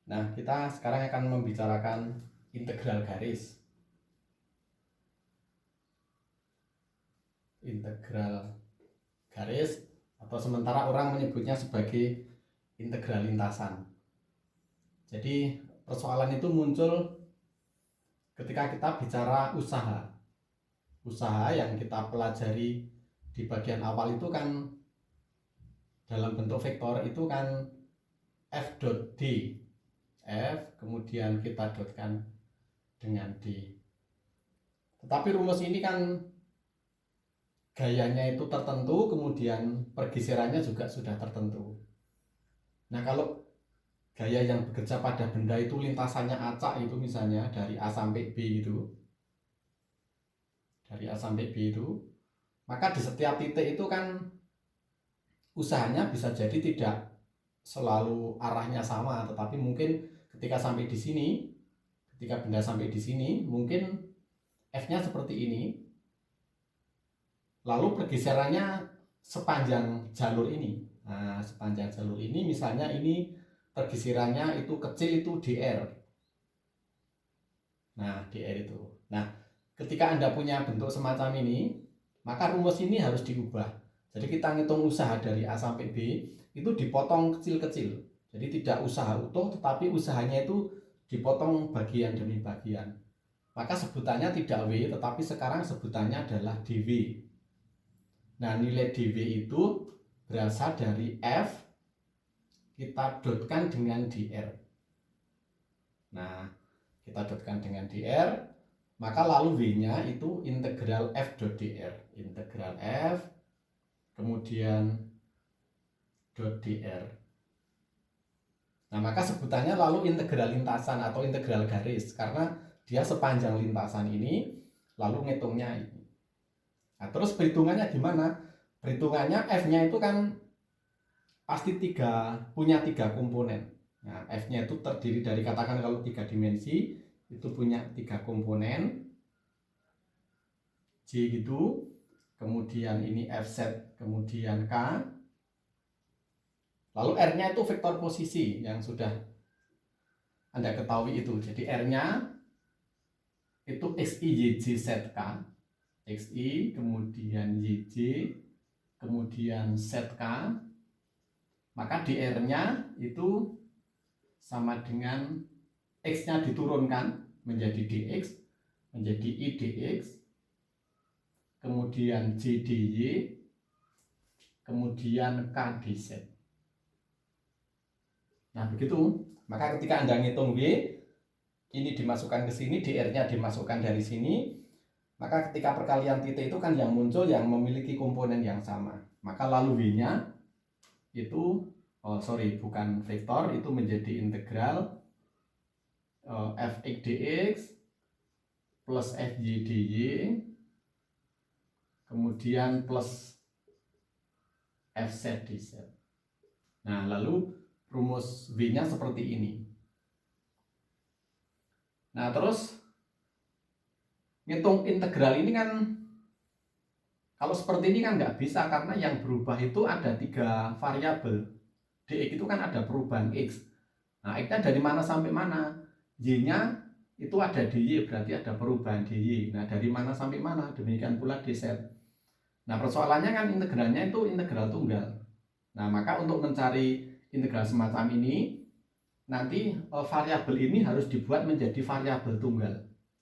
Nah, kita sekarang akan membicarakan integral garis. Integral garis atau sementara orang menyebutnya sebagai integral lintasan. Jadi persoalan itu muncul ketika kita bicara usaha. Usaha yang kita pelajari di bagian awal itu kan dalam bentuk vektor itu kan f dot d, f kemudian kita dotkan dengan d. Tetapi rumus ini kan gayanya itu tertentu, kemudian pergeserannya juga sudah tertentu. Nah, kalau gaya yang bekerja pada benda itu lintasannya acak itu misalnya dari A sampai B itu, dari A sampai B itu, maka di setiap titik itu kan usahanya bisa jadi tidak selalu arahnya sama, tetapi mungkin ketika sampai di sini, ketika benda sampai di sini, mungkin F-nya seperti ini, lalu pergeserannya sepanjang jalur ini. Nah, sepanjang jalur ini misalnya ini pergeserannya itu kecil, itu dr. Nah, dr itu. Nah, ketika Anda punya bentuk semacam ini, maka rumus ini harus diubah. Jadi kita ngitung usaha dari A sampai B itu dipotong kecil-kecil. Jadi tidak usaha utuh, tetapi usahanya itu dipotong bagian demi bagian. Maka sebutannya tidak W, tetapi sekarang sebutannya adalah dW. Nah, nilai dW itu berasal dari F kita dotkan dengan dr. Nah, kita dotkan dengan dr, maka lalu W-nya itu integral F dot dr. Integral F kemudian dot dr. Nah, maka sebutannya lalu integral lintasan atau integral garis karena dia sepanjang lintasan ini lalu ngitungnya ini. Nah, terus perhitungannya gimana? Perhitungannya F-nya itu kan pasti punya tiga komponen. Nah, F-nya itu terdiri dari, katakan kalau 3 dimensi itu punya 3 komponen J gitu, kemudian ini Fz, kemudian K, lalu R-nya itu vektor posisi yang sudah Anda ketahui itu. Jadi R-nya itu XI YJ ZK, XI kemudian YJ kemudian ZK, maka dr-nya itu sama dengan x-nya diturunkan menjadi dx, menjadi I dx, kemudian J dy, kemudian K dz. Nah, begitu. Maka ketika Anda ngitung W, ini dimasukkan ke sini, dr-nya dimasukkan dari sini, maka ketika perkalian titik itu kan yang muncul yang memiliki komponen yang sama. Maka lalu W-nya itu, bukan vektor, itu menjadi integral fx dx plus fy dy kemudian plus fz dz. Nah, lalu rumus W-nya seperti ini. Nah, terus ngitung integral ini kan kalau seperti ini kan nggak bisa karena yang berubah itu ada 3 variabel. Dx itu kan ada perubahan x. Nah, x-nya dari mana sampai mana? Y-nya itu ada dy, berarti ada perubahan dy. Nah, dari mana sampai mana? Demikian pula dz. Nah, persoalannya kan integralnya itu integral tunggal. Nah, maka untuk mencari integral semacam ini, nanti variabel ini harus dibuat menjadi variabel tunggal.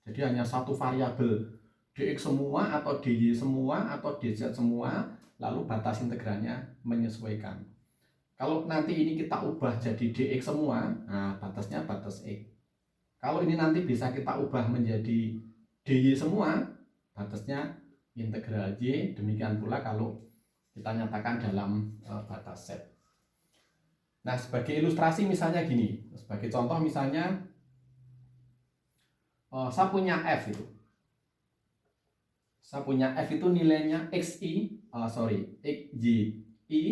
Jadi hanya satu variabel, dx semua atau dy semua atau dz semua, lalu batas integralnya menyesuaikan. Kalau nanti ini kita ubah jadi dx semua, nah batasnya batas x. Kalau ini nanti bisa kita ubah menjadi dy semua, batasnya integral y. Demikian pula kalau kita nyatakan dalam batas z. Nah, sebagai ilustrasi misalnya gini, sebagai contoh misalnya saya punya f itu. Saya punya f itu nilainya xy, xyi,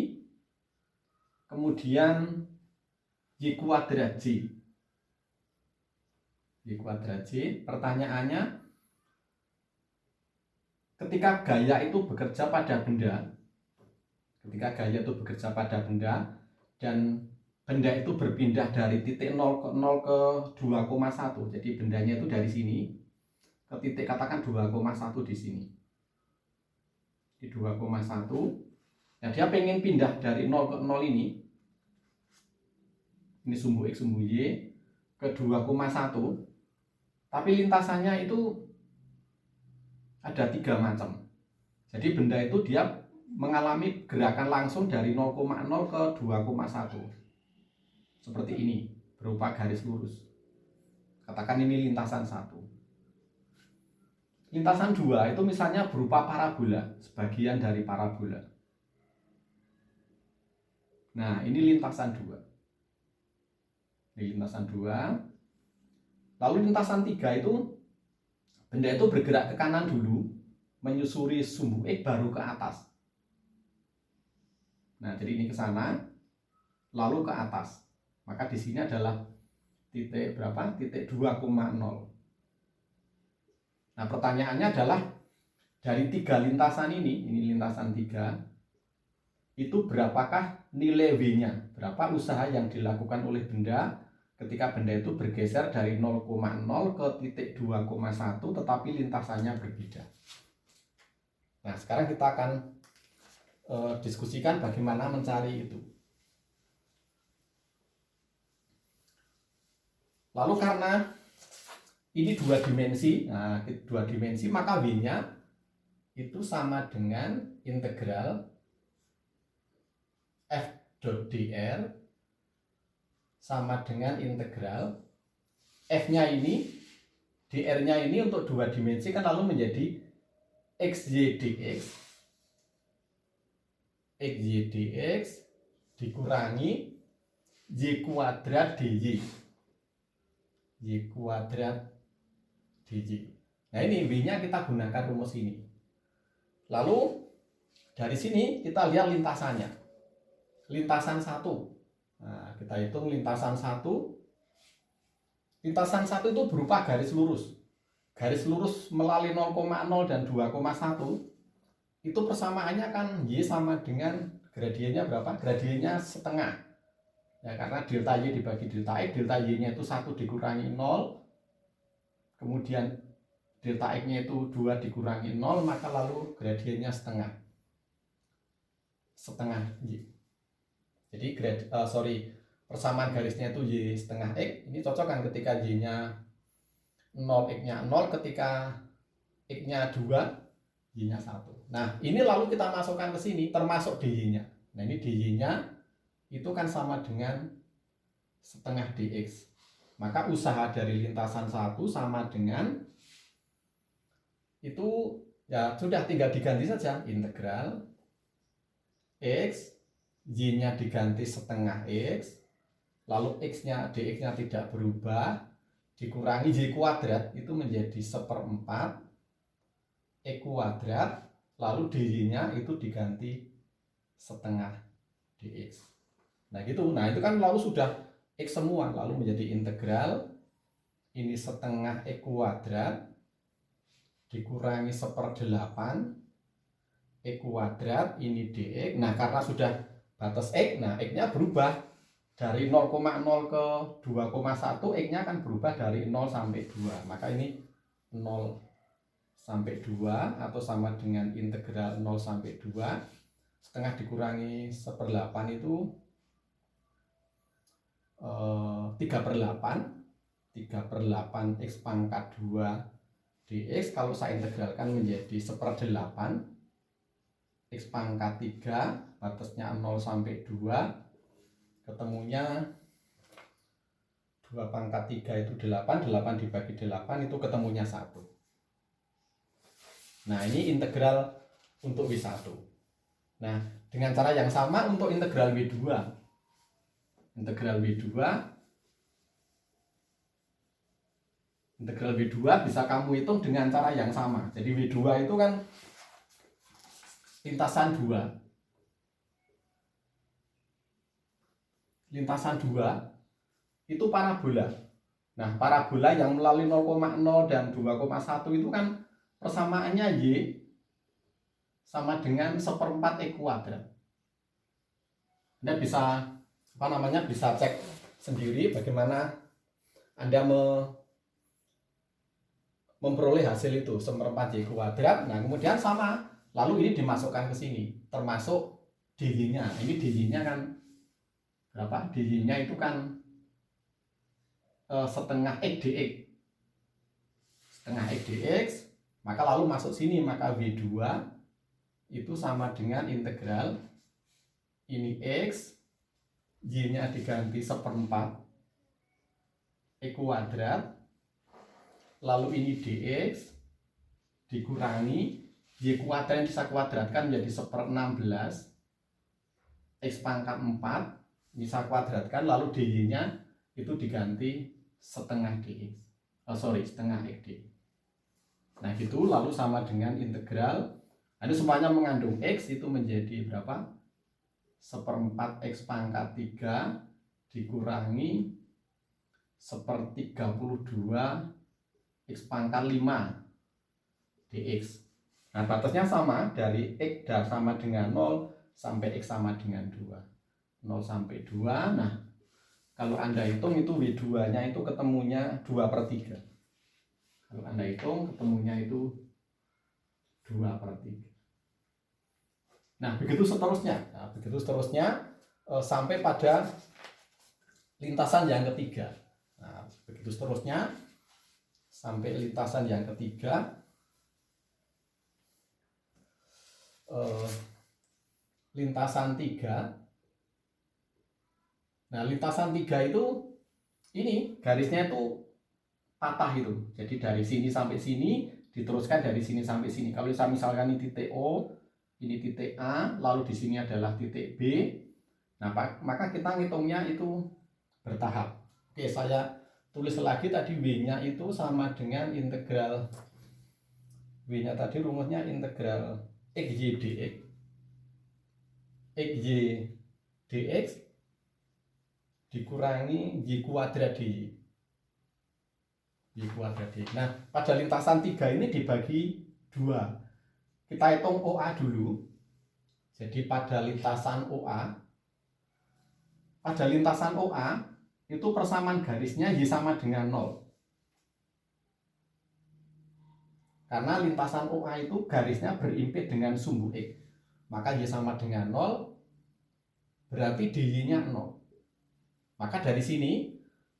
kemudian y kuadrat j. Y kuadrat j, pertanyaannya, ketika gaya itu bekerja pada benda, dan benda itu berpindah dari titik 0 ke 2,1. Jadi bendanya itu dari sini ke titik katakan 2,1 di sini. Di 2,1. Nah, dia pengen pindah dari 0 ke 0 ini. Ini sumbu X, sumbu Y ke 2,1. Tapi lintasannya itu ada 3 macam. Jadi benda itu dia mengalami gerakan langsung dari 0,0 ke 2,1. Seperti ini, berupa garis lurus. Katakan ini lintasan 1. Lintasan 2 itu misalnya berupa parabola, sebagian dari parabola. Nah, ini lintasan 2. Ini lintasan 2. Lalu lintasan 3 itu benda itu bergerak ke kanan dulu, menyusuri sumbu X baru ke atas. Nah, jadi ini ke sana, lalu ke atas. Maka di sini adalah titik berapa? Titik 2,0. Nah, pertanyaannya adalah dari 3 lintasan ini lintasan 3, itu berapakah nilai W-nya? Berapa usaha yang dilakukan oleh benda ketika benda itu bergeser dari 0,0 ke titik 2,1 tetapi lintasannya berbeda. Nah, sekarang kita akan diskusikan bagaimana mencari itu. Lalu karena ini 2 dimensi, nah 2 dimensi maka W-nya itu sama dengan integral f.dr sama dengan integral f-nya ini, dr-nya ini untuk 2 dimensi kan lalu menjadi xy dx dikurangi y kuadrat dy. Y kuadrat dy. Nah, ini W-nya kita gunakan rumus ini. Lalu dari sini kita lihat lintasannya. Lintasan 1. Nah, kita hitung lintasan 1. Lintasan 1 itu berupa garis lurus. Garis lurus melalui 0,0 dan 2,1. Itu persamaannya kan Y sama dengan gradiennya berapa? Gradiennya setengah. Ya, karena delta Y dibagi delta X, delta Y-nya itu 1 dikurangi 0, kemudian delta X-nya itu 2 dikurangi 0, maka lalu gradiennya setengah Y. Jadi persamaan garisnya itu Y setengah X. Ini cocok kan ketika Y-nya 0, X-nya 0, ketika X-nya 2, Y-nya 1. Nah, ini lalu kita masukkan ke sini, termasuk dy-nya. Nah, ini dy-nya itu kan sama dengan setengah dx. Maka usaha dari lintasan 1 sama dengan itu, ya sudah tinggal diganti saja, integral x, y-nya diganti setengah x, lalu x-nya, dx-nya tidak berubah, dikurangi y kuadrat itu menjadi 1/4 e kuadrat, lalu dy-nya itu diganti setengah dx. Nah gitu, nah itu kan lalu sudah X semua, lalu menjadi integral ini setengah E kuadrat dikurangi 1/8 E kuadrat ini dx. Nah karena sudah batas X, nah X-nya berubah dari 0,0 ke 2,1, X-nya akan berubah dari 0 sampai 2. Maka ini 0 sampai 2 atau sama dengan integral 0 sampai 2. Setengah dikurangi 1/8 itu 3/8 X pangkat 2 dx. Kalau saya integralkan menjadi 1/8 X pangkat 3, batasnya 0 sampai 2, ketemunya 2 pangkat 3 itu 8, 8 dibagi 8 itu ketemunya 1. Nah ini integral untuk W1. Nah dengan cara yang sama untuk integral W2. Integral W2 bisa kamu hitung dengan cara yang sama. Jadi W2 itu kan lintasan 2. Lintasan 2 itu parabola. Nah, parabola yang melalui 0,0 dan 2,1 itu kan persamaannya Y sama dengan 1/4 E kuadrat. Anda bisa bisa cek sendiri bagaimana Anda memperoleh hasil itu 1/4 Y kuadrat. Nah kemudian sama, lalu ini dimasukkan ke sini termasuk dy-nya. Ini dy-nya kan berapa? Dy-nya itu kan setengah x dx, setengah x dx, maka lalu masuk sini, maka W2 itu sama dengan integral ini x, y-nya diganti 1/4 x kuadrat, lalu ini dx dikurangi y kuadrat yang bisa kuadratkan menjadi 1/16 x pangkat 4 bisa kuadratkan, lalu dy-nya itu diganti setengah dx, setengah x dx. Nah gitu, lalu sama dengan integral, ini semuanya mengandung x, itu menjadi berapa? 1/4 x pangkat 3 dikurangi 1/32 x pangkat 5 dx. Nah batasnya sama, dari x sama dengan 0 sampai x sama dengan 2, 0 sampai 2. Nah kalau Anda hitung itu W2 nya itu ketemunya 2/3. Kalau Anda hitung ketemunya itu 2/3. Nah begitu seterusnya, sampai pada lintasan yang ketiga. Nah begitu seterusnya sampai lintasan yang ketiga. Lintasan 3. Nah lintasan 3 itu ini garisnya itu patah itu. Jadi dari sini sampai sini diteruskan dari sini sampai sini. Kalau misalkan ini titik O, ini titik A, lalu di sini adalah titik B. Nah maka kita ngitungnya itu bertahap. Oke, saya tulis lagi tadi W-nya itu sama dengan integral, W-nya tadi rumusnya integral xy dx, xy dx dikurangi y kuadrat dy, y kuadrat dy. Nah pada lintasan 3 ini dibagi 2. Kita hitung OA dulu. Jadi pada lintasan OA itu persamaan garisnya y sama dengan 0. Karena lintasan OA itu garisnya berimpit dengan sumbu X, maka y sama dengan 0, berarti dy-nya 0. Maka dari sini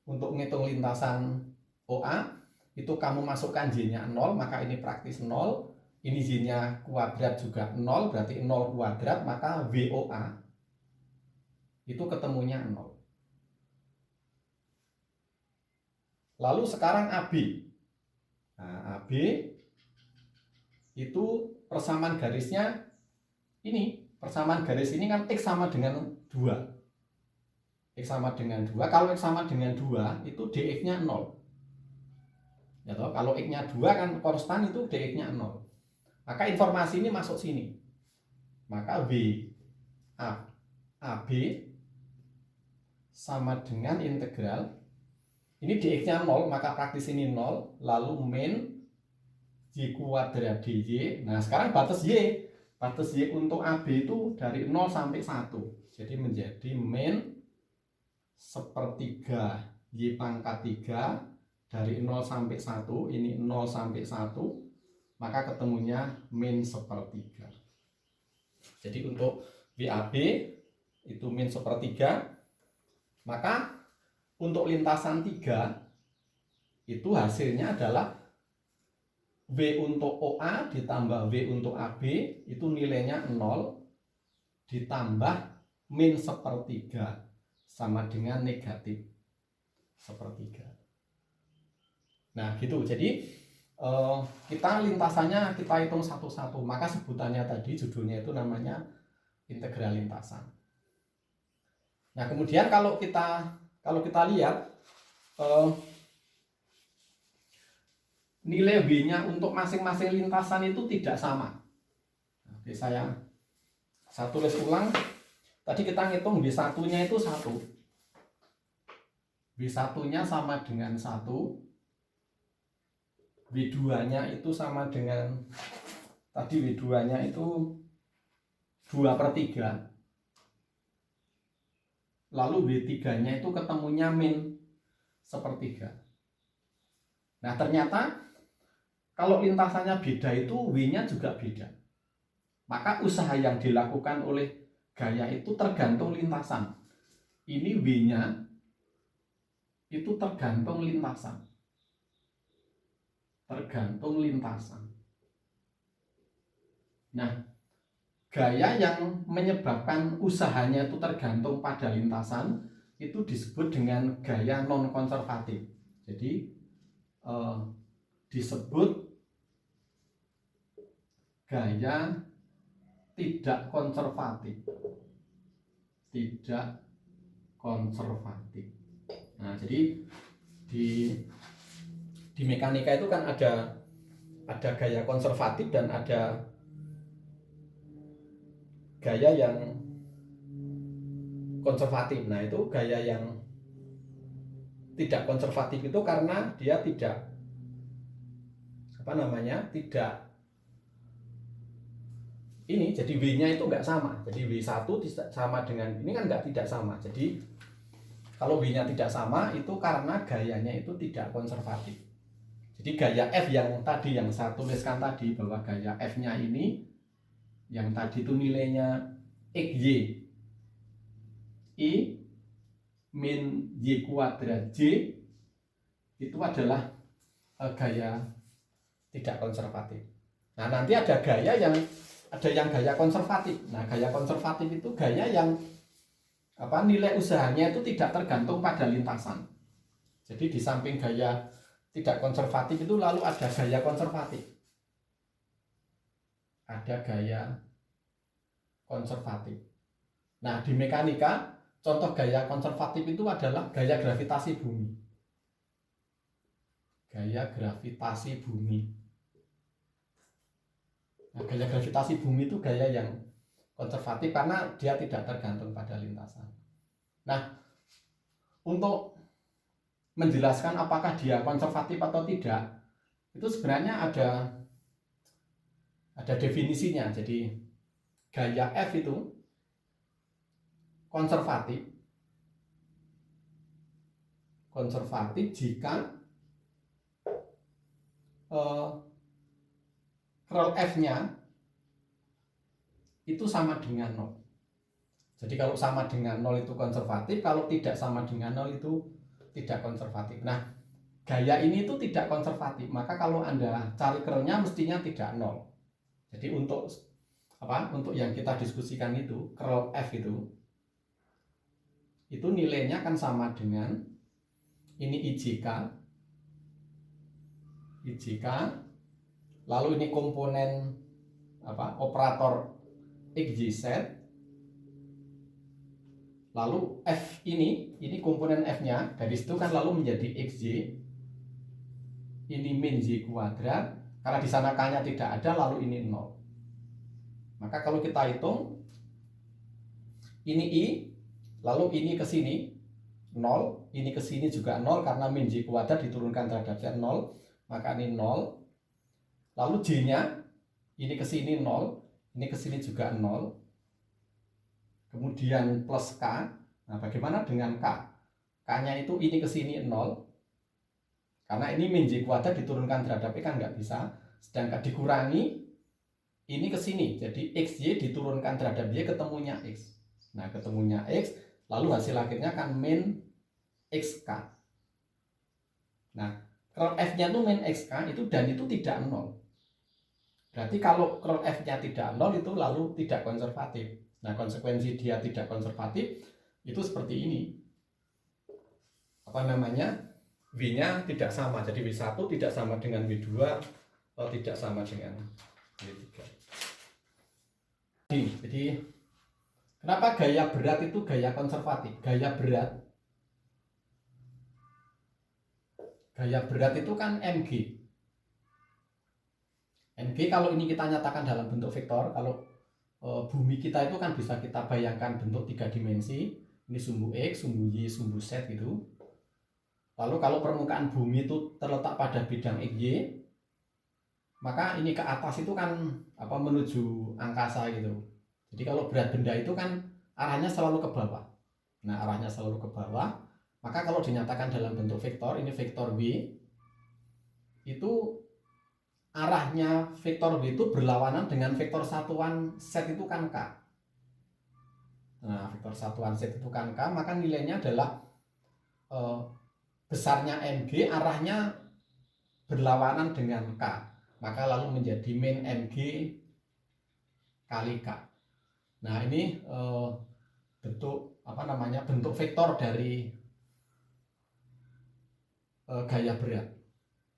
untuk menghitung lintasan OA itu kamu masukkan y-nya 0, maka ini praktis 0. Ini y-nya kuadrat juga 0, berarti 0 kuadrat, maka WOA itu ketemunya 0. Lalu sekarang AB. Nah, AB itu persamaan garisnya ini. Persamaan garis ini kan X sama dengan 2. X sama dengan 2. Kalau X sama dengan 2 itu dx-nya 0. Ya toh, kalau X-nya 2 kan konstan, itu dx-nya 0. Maka informasi ini masuk sini. Maka AB sama dengan integral ini dx-nya 0, maka praktis ini 0, lalu min y kuadrat dy. Nah sekarang batas y untuk AB itu dari 0 sampai 1. Jadi menjadi min 1/3 y pangkat 3 dari 0 sampai 1. Ini 0 sampai 1, maka ketemunya min 1/3. Jadi untuk WAB itu min 1/3. Maka untuk lintasan 3 itu hasilnya adalah W untuk OA ditambah W untuk AB itu nilainya 0 ditambah min 1/3 sama dengan negatif 1/3. Nah gitu, jadi kita lintasannya kita hitung satu-satu, maka sebutannya tadi judulnya itu namanya integral lintasan. Nah kemudian kalau kita lihat nilai W-nya untuk masing-masing lintasan itu tidak sama. Oke, saya tulis ulang. Tadi kita ngitung W1-nya itu 1. W1-nya sama dengan 1. W2-nya itu sama dengan, tadi W2-nya itu 2/3. lalu W3-nya itu ketemunya min sepertiga. Nah ternyata kalau lintasannya beda itu W-nya juga beda. Maka usaha yang dilakukan oleh gaya itu tergantung lintasan. Ini W-nya itu tergantung lintasan. Tergantung lintasan. Nah, gaya yang menyebabkan usahanya itu tergantung pada lintasan itu disebut dengan gaya non-konservatif. Jadi disebut gaya tidak konservatif. Tidak konservatif. Nah, jadi di mekanika itu kan ada gaya konservatif dan ada gaya yang konservatif. Nah, itu gaya yang tidak konservatif itu karena dia tidak tidak ini, jadi W-nya itu nggak sama. Jadi W1 sama dengan ini kan tidak sama. Jadi kalau W-nya tidak sama itu karena gayanya itu tidak konservatif. Jadi gaya F yang tadi yang saya tuliskan tadi, bahwa gaya F-nya ini yang tadi itu nilainya XY I min Y kuadrat J, itu adalah gaya tidak konservatif. Nah, nanti ada yang gaya konservatif. Nah, gaya konservatif itu gaya yang nilai usahanya itu tidak tergantung pada lintasan. Jadi di samping gaya tidak konservatif itu lalu ada gaya konservatif. Ada gaya konservatif. Nah, di mekanika contoh gaya konservatif itu adalah gaya gravitasi bumi. Gaya gravitasi bumi. Nah, gaya gravitasi bumi itu gaya yang konservatif karena dia tidak tergantung pada lintasan. Nah, untuk menjelaskan apakah dia konservatif atau tidak, itu sebenarnya ada definisinya. Jadi gaya F itu konservatif jika curl F-nya itu sama dengan 0. Jadi kalau sama dengan 0 itu konservatif, kalau tidak sama dengan 0 itu tidak konservatif. Nah, gaya ini itu tidak konservatif, maka kalau Anda cari curl-nya mestinya tidak 0. Jadi untuk yang kita diskusikan itu, curl F itu nilainya kan sama dengan ini IJK, lalu ini komponen operator XYZ, lalu F ini komponen F-nya, dari situ kan lalu menjadi XY, ini min Y kuadrat, karena di sana K-nya tidak ada, lalu ini 0. Maka kalau kita hitung, ini I, lalu ini ke sini 0, ini ke sini juga 0 karena min Y kuadrat diturunkan terhadap Z 0, maka ini 0. Lalu J-nya ini ke sini 0, ini ke sini juga 0. Kemudian plus K. Nah, bagaimana dengan K? K-nya itu ini ke sini 0. Karena ini min Y kuadrat diturunkan terhadap E kan nggak bisa. Sedangkan dikurangi ini ke sini. Jadi XY diturunkan terhadap Y ketemunya X. Nah, ketemunya X, lalu hasil akhirnya kan min XK. Nah, curl F-nya itu min XK itu, dan itu tidak 0. Berarti kalau curl F-nya tidak 0 itu lalu tidak konservatif. Nah, konsekuensi dia tidak konservatif itu seperti ini. W-nya tidak sama. Jadi W1 tidak sama dengan W2, tidak sama dengan W3. Jadi kenapa gaya berat itu gaya konservatif? Gaya berat itu kan mg. Mg kalau ini kita nyatakan dalam bentuk vektor, kalau bumi kita itu kan bisa kita bayangkan bentuk 3 dimensi. Ini sumbu X, sumbu Y, sumbu Z gitu. Lalu kalau permukaan bumi itu terletak pada bidang XY, maka ini ke atas itu kan menuju angkasa gitu. Jadi kalau berat benda itu kan arahnya selalu ke bawah. Nah, arahnya selalu ke bawah. Maka kalau dinyatakan dalam bentuk vektor, ini vektor W, itu arahnya vektor W itu berlawanan dengan vektor satuan Z itu kan K. Nah, vektor satuan Z itu kan K, maka nilainya adalah besarnya MG, arahnya berlawanan dengan K. Maka lalu menjadi min MG kali K. Nah, ini bentuk bentuk vektor dari gaya berat.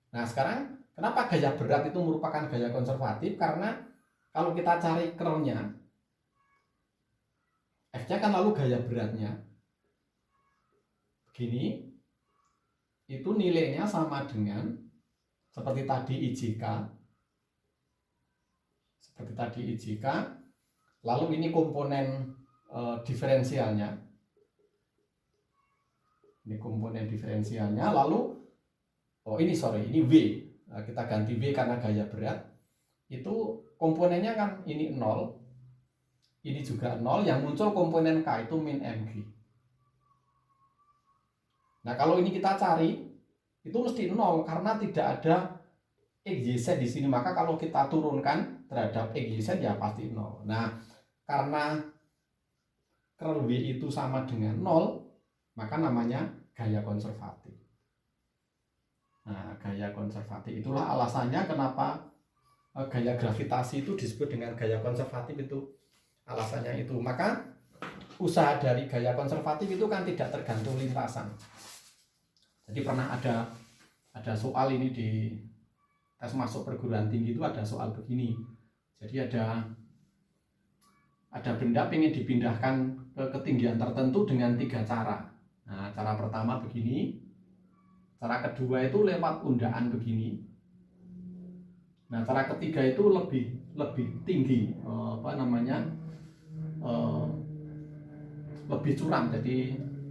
Nah, sekarang kenapa gaya berat itu merupakan gaya konservatif? Karena kalau kita cari kerlnya, F-nya kan lalu gaya beratnya begini, itu nilainya sama dengan seperti tadi IJK, lalu ini komponen diferensialnya, lalu ini W, kita ganti W karena gaya berat, itu komponennya kan ini 0, ini juga 0, yang muncul komponen K itu min MG. Nah, kalau ini kita cari, itu mesti 0 karena tidak ada XYZ di sini. Maka kalau kita turunkan terhadap XYZ ya pasti 0. Nah, karena kerel W itu sama dengan 0, maka namanya gaya konservatif. Nah, gaya konservatif itulah alasannya kenapa gaya gravitasi itu disebut dengan gaya konservatif, itu alasannya itu. Maka usaha dari gaya konservatif itu kan tidak tergantung lintasan. Jadi pernah ada soal ini di tes masuk perguruan tinggi, itu ada soal begini. Jadi ada benda pengen dipindahkan ke ketinggian tertentu dengan 3 cara. Nah, cara pertama begini, cara kedua itu lewat undaan begini. Nah, cara ketiga itu lebih tinggi, lebih curam, jadi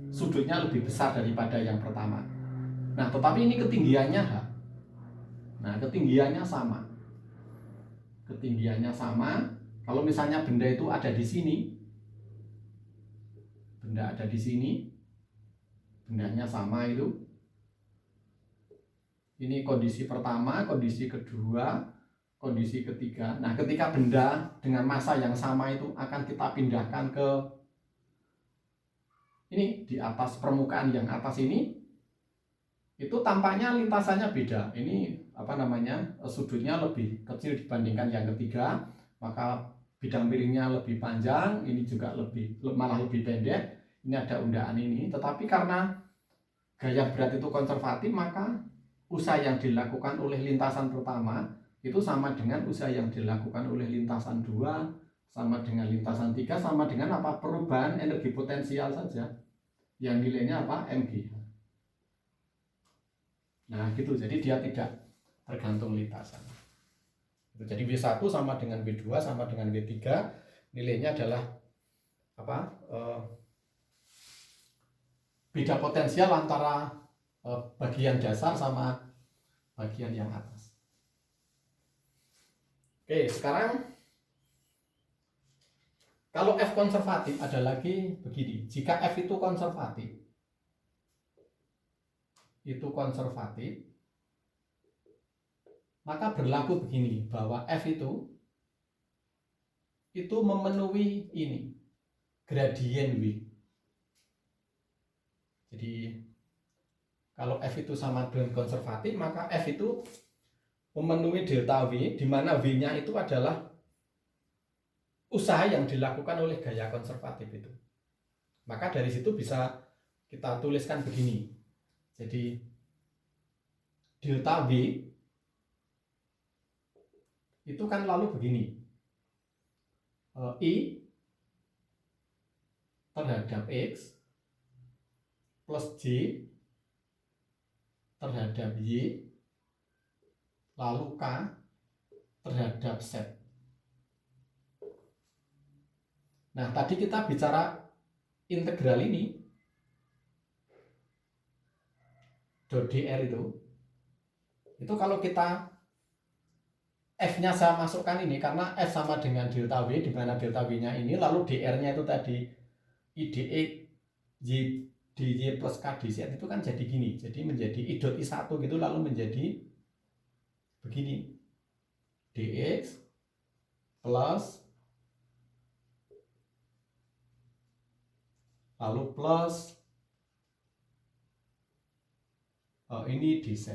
sudutnya lebih besar daripada yang pertama. Nah, tetapi ini ketinggiannya H. Nah, ketinggiannya sama. Kalau misalnya benda itu ada di sini, bendanya sama itu. Ini kondisi pertama, kondisi kedua, kondisi ketiga. Nah, ketika benda dengan massa yang sama itu akan kita pindahkan ke ini di atas permukaan yang atas ini, itu tampaknya lintasannya beda. Ini sudutnya lebih kecil dibandingkan yang ketiga, maka bidang miringnya lebih panjang, ini juga malah lebih pendek. Ini ada undaan ini, tetapi karena gaya berat itu konservatif, maka usaha yang dilakukan oleh lintasan pertama itu sama dengan usaha yang dilakukan oleh lintasan 2, sama dengan lintasan 3, sama dengan perubahan energi potensial saja, yang nilainya MG. Nah, gitu. Jadi dia tidak tergantung lintasan. Jadi W1 sama dengan W2 sama dengan W3, nilainya adalah beda potensial antara bagian dasar sama bagian yang atas. Oke, sekarang kalau F konservatif ada lagi begini. Jika F itu konservatif, maka berlaku begini, bahwa F itu memenuhi ini gradien W. Jadi kalau F itu sama dengan konservatif, maka F itu memenuhi delta W, di mana W-nya itu adalah usaha yang dilakukan oleh gaya konservatif itu. Maka dari situ bisa kita tuliskan begini. Jadi delta W itu kan lalu begini, I terhadap X plus J terhadap Y lalu K terhadap Z. Nah, tadi kita bicara integral ini, dr itu kalau kita F-nya saya masukkan ini, karena F sama dengan delta W, di mana delta W-nya ini, lalu dr-nya itu tadi IdX Y dy plus k dz itu kan jadi gini. Jadi menjadi I dot I1 gitu, lalu menjadi begini. Dx plus lalu plus ini dz.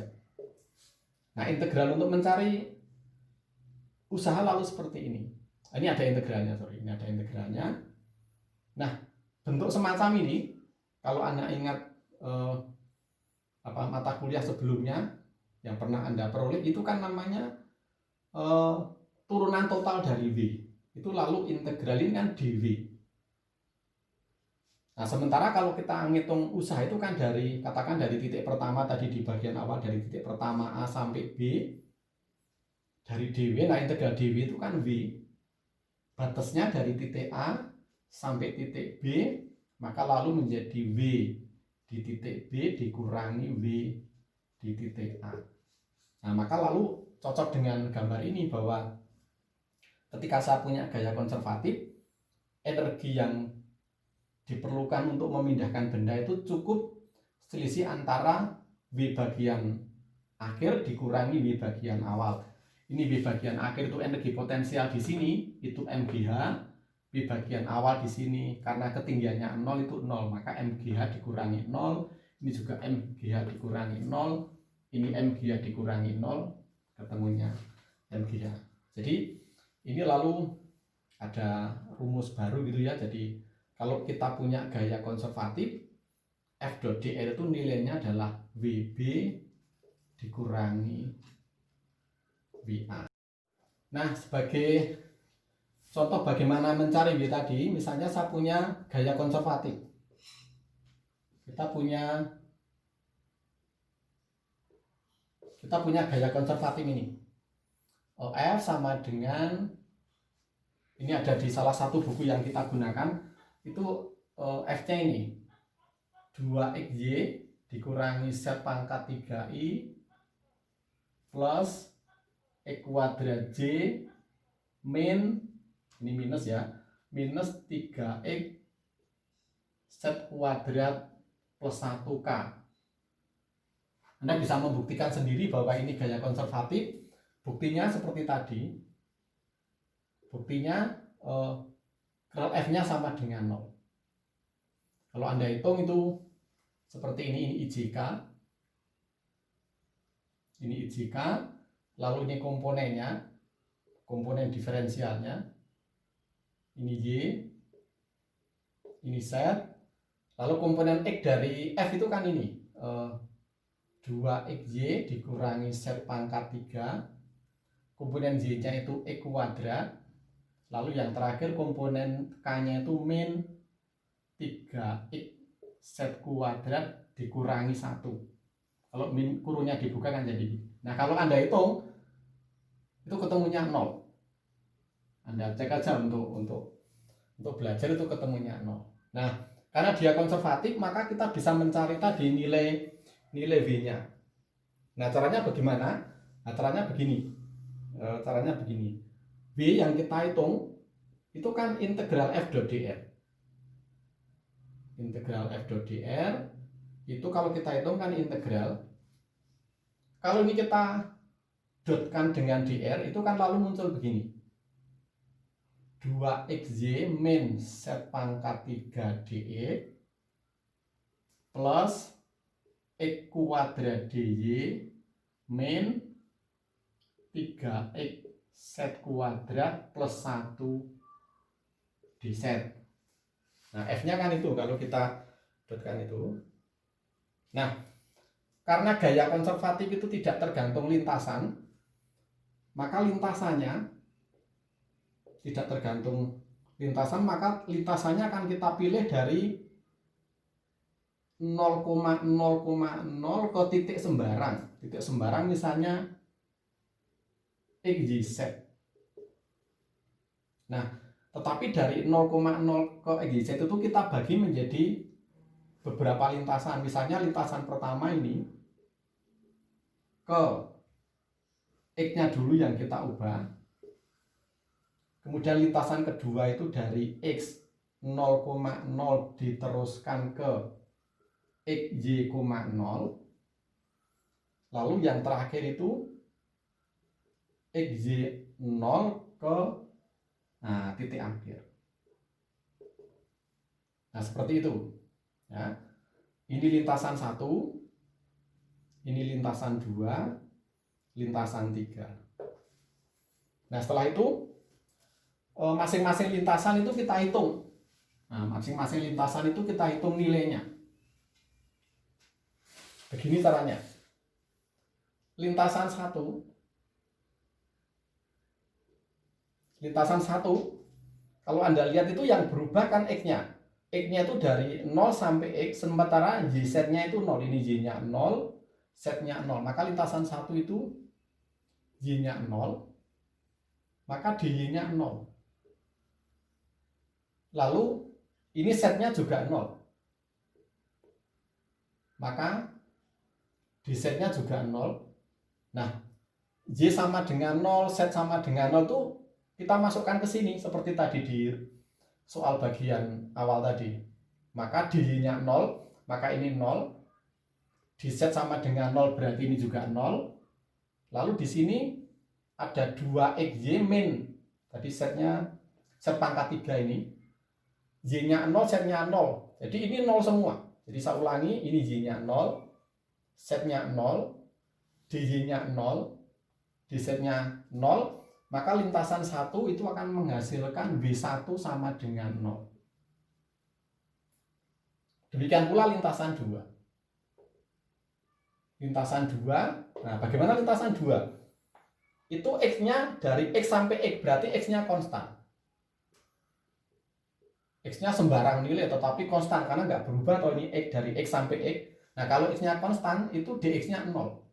Nah, integral untuk mencari usaha lalu seperti ini. Ini ada integralnya, sorry. Ini ada integralnya. Nah, bentuk semacam ini, kalau Anda ingat mata kuliah sebelumnya yang pernah Anda peroleh, itu kan namanya turunan total dari V. Itu lalu integralin kan dV. Nah, sementara kalau kita ngitung usaha itu kan katakan dari titik pertama tadi di bagian awal, dari titik pertama A sampai B, dari dW, nah integral dV itu kan V. Batasnya dari titik A sampai titik B, maka lalu menjadi V di titik B dikurangi V di titik A. Nah, maka lalu cocok dengan gambar ini bahwa ketika saya punya gaya konservatif, energi yang diperlukan untuk memindahkan benda itu cukup selisih antara V bagian akhir dikurangi V bagian awal. Ini V bagian akhir itu energi potensial di sini, itu MGH. V bagian awal di sini karena ketinggiannya 0 itu 0, maka MGH dikurangi 0. Ini juga MGH dikurangi 0. Ini MGH dikurangi 0, ketemunya MGH. Jadi ini lalu ada rumus baru gitu ya. Jadi kalau kita punya gaya konservatif, F dot dr itu nilainya adalah VB dikurangi VA. Nah, sebagai contoh bagaimana mencari V tadi, misalnya saya punya gaya konservatif. Kita punya gaya konservatif ini. F sama dengan, ini ada di salah satu buku yang kita gunakan, itu F-nya ini 2xy dikurangi Z pangkat 3i plus X kuadrat J min, ini minus ya, minus 3x Z kuadrat plus 1k. Anda bisa membuktikan sendiri bahwa ini gaya konservatif. Buktinya seperti tadi. Buktinya curl F-nya sama dengan 0. Kalau Anda hitung itu seperti ini IJK. Ini IJK, lalu ini komponennya, komponen diferensialnya. Ini Y, ini Z, lalu komponen X dari F itu kan ini 2xy dikurangi Z pangkat 3, komponen Y-nya itu X kuadrat, lalu yang terakhir komponen K-nya itu min 3x Z kuadrat dikurangi 1. Kalau min kurungnya dibuka kan jadi. Nah, kalau Anda hitung itu ketemunya 0. Anda cek aja untuk belajar itu ketemunya 0. Nah, karena dia konservatif, maka kita bisa mencari tadi nilai V-nya. Nah, caranya bagaimana? Nah, caranya begini. V yang kita hitung itu kan integral F dot dr. Integral F dot dr itu kalau kita hitung kan integral. Kalau ini kita dotkan dengan dr, itu kan lalu muncul begini. 2xy min Z pangkat 3 dx plus X kuadrat dy min 3x Z kuadrat plus 1 dz. Nah, F-nya kan itu kalau kita dotkan itu. Nah, karena gaya konservatif itu tidak tergantung lintasan, maka lintasannya tidak tergantung lintasan, maka lintasannya akan kita pilih dari 0,0,0 ke titik sembarang. Titik sembarang misalnya XYZ. Nah, tetapi dari 0,0 ke XYZ itu kita bagi menjadi beberapa lintasan. Misalnya lintasan pertama ini ke X-nya dulu yang kita ubah. Kemudian lintasan kedua itu dari X 0,0 diteruskan ke xy, 0. Lalu yang terakhir itu xy 0 ke titik akhir. Nah, seperti itu. Ya. Ini lintasan 1, ini lintasan 2, lintasan 3. Nah, setelah itu masing-masing lintasan itu kita hitung. Nah, masing-masing lintasan itu kita hitung nilainya. Begini caranya. Lintasan 1, kalau Anda lihat itu yang berubah kan X-nya. X-nya itu dari 0 sampai X, sementara Y-set-nya itu 0. Ini Y-nya 0, set-nya 0. Maka lintasan 1 itu Y-nya 0, maka DY-nya 0. Lalu ini set-nya juga 0. Maka di set-nya juga 0. Nah, Y sama dengan 0, set sama dengan 0 tuh kita masukkan ke sini seperti tadi di soal bagian awal tadi. Maka DY-nya 0, maka ini 0. Di set sama dengan 0 berarti ini juga 0. Lalu di sini ada 2xy min. Tadi setnya set pangkat 3 ini. Y-nya 0, setnya 0. Jadi ini 0 semua. Jadi saya ulangi, ini Y-nya 0, setnya 0, DY-nya 0, di setnya 0. Maka lintasan 1 itu akan menghasilkan W1 sama dengan 0. Demikian pula lintasan 2. Lintasan 2, nah bagaimana lintasan 2? Itu X-nya dari X sampai X, berarti X-nya konstan. X-nya sembarang nilai tetapi konstan, karena nggak berubah kalau ini X dari X sampai X. Nah kalau X-nya konstan, itu DX-nya 0.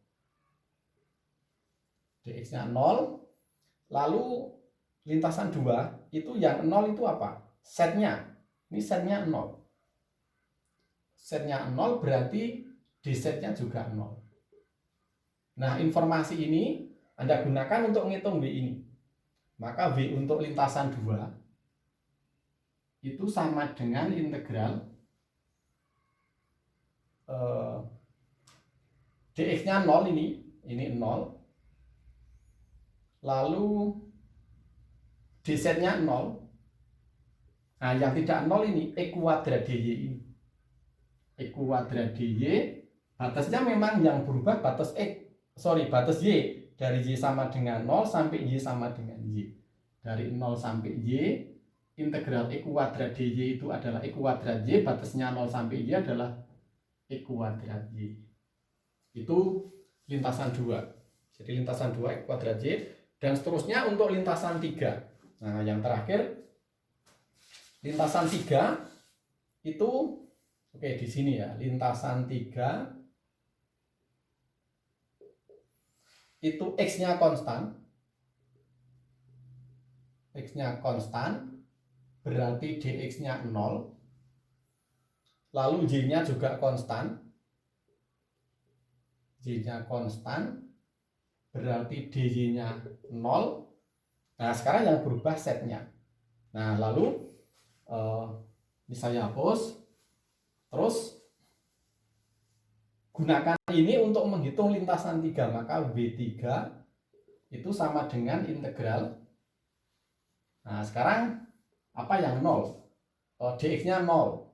DX-nya 0. Lalu lintasan 2 itu yang 0 itu apa? Setnya. Ini setnya 0. Setnya 0 berarti di setnya juga 0. Nah, informasi ini Anda gunakan untuk menghitung W ini. Maka W untuk lintasan 2 itu sama dengan integral dx-nya 0 ini 0. Lalu dz-nya 0. Nah, yang tidak 0 ini x kuadrat dy ini. X kuadrat dy, batasnya memang yang berubah batas batas y. Dari y sama dengan 0 sampai y sama dengan y. Dari 0 sampai y, integral x kuadrat dy itu adalah x kuadrat y, batasnya 0 sampai y adalah x kuadrat y. Itu lintasan 2. Jadi lintasan 2 x kuadrat y. Dan seterusnya untuk lintasan 3. Nah, yang terakhir lintasan 3 itu di sini ya. Lintasan 3 itu X-nya konstan. X-nya konstan berarti dx-nya 0. Lalu y-nya juga konstan. Y-nya konstan berarti dy-nya 0. Nah, sekarang yang berubah setnya. Nah, lalu ini saya hapus. Terus gunakan ini untuk menghitung lintasan 3. Maka W3 itu sama dengan integral. Nah, sekarang apa yang 0? Dx-nya 0.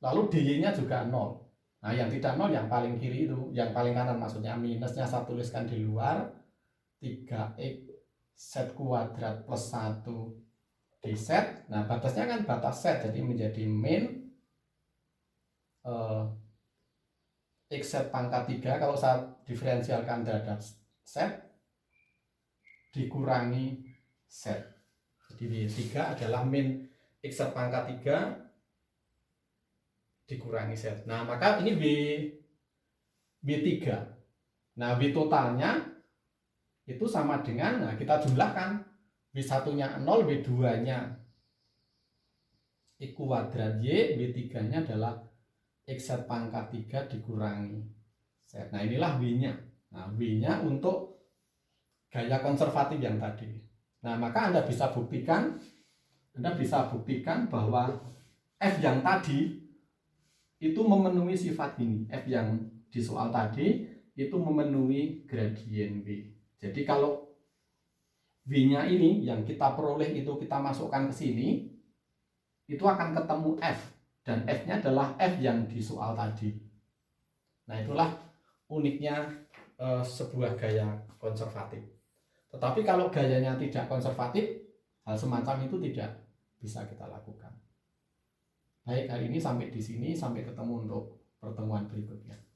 Lalu dy-nya juga 0. Nah, yang tidak 0 yang paling kiri itu, yang paling kanan maksudnya, minusnya saya tuliskan di luar. 3x set kuadrat plus 1 di set. Nah, batasnya kan batas set, jadi menjadi min x set pangkat 3. Kalau saya diferensialkan terhadap set dikurangi set. Jadi W3 adalah min x set pangkat 3 dikurangi set. Nah, maka ini W3. Nah, W totalnya itu sama dengan, nah kita jumlahkan. W1-nya 0, W2-nya x kuadrat y, W3-nya adalah x set pangkat 3 dikurangi set. Nah, inilah W-nya. Nah, W-nya untuk gaya konservatif yang tadi. Nah, maka Anda bisa buktikan Anda bisa buktikan bahwa F yang tadi itu memenuhi sifat ini. F yang di soal tadi itu memenuhi gradien W. Jadi kalau W-nya ini yang kita peroleh itu kita masukkan ke sini, itu akan ketemu F. Dan F-nya adalah F yang di soal tadi. Nah, itulah uniknya sebuah gaya konservatif. Tetapi kalau gayanya tidak konservatif, hal semacam itu tidak bisa kita lakukan. Baik, hari ini sampai di sini, sampai ketemu untuk pertemuan berikutnya.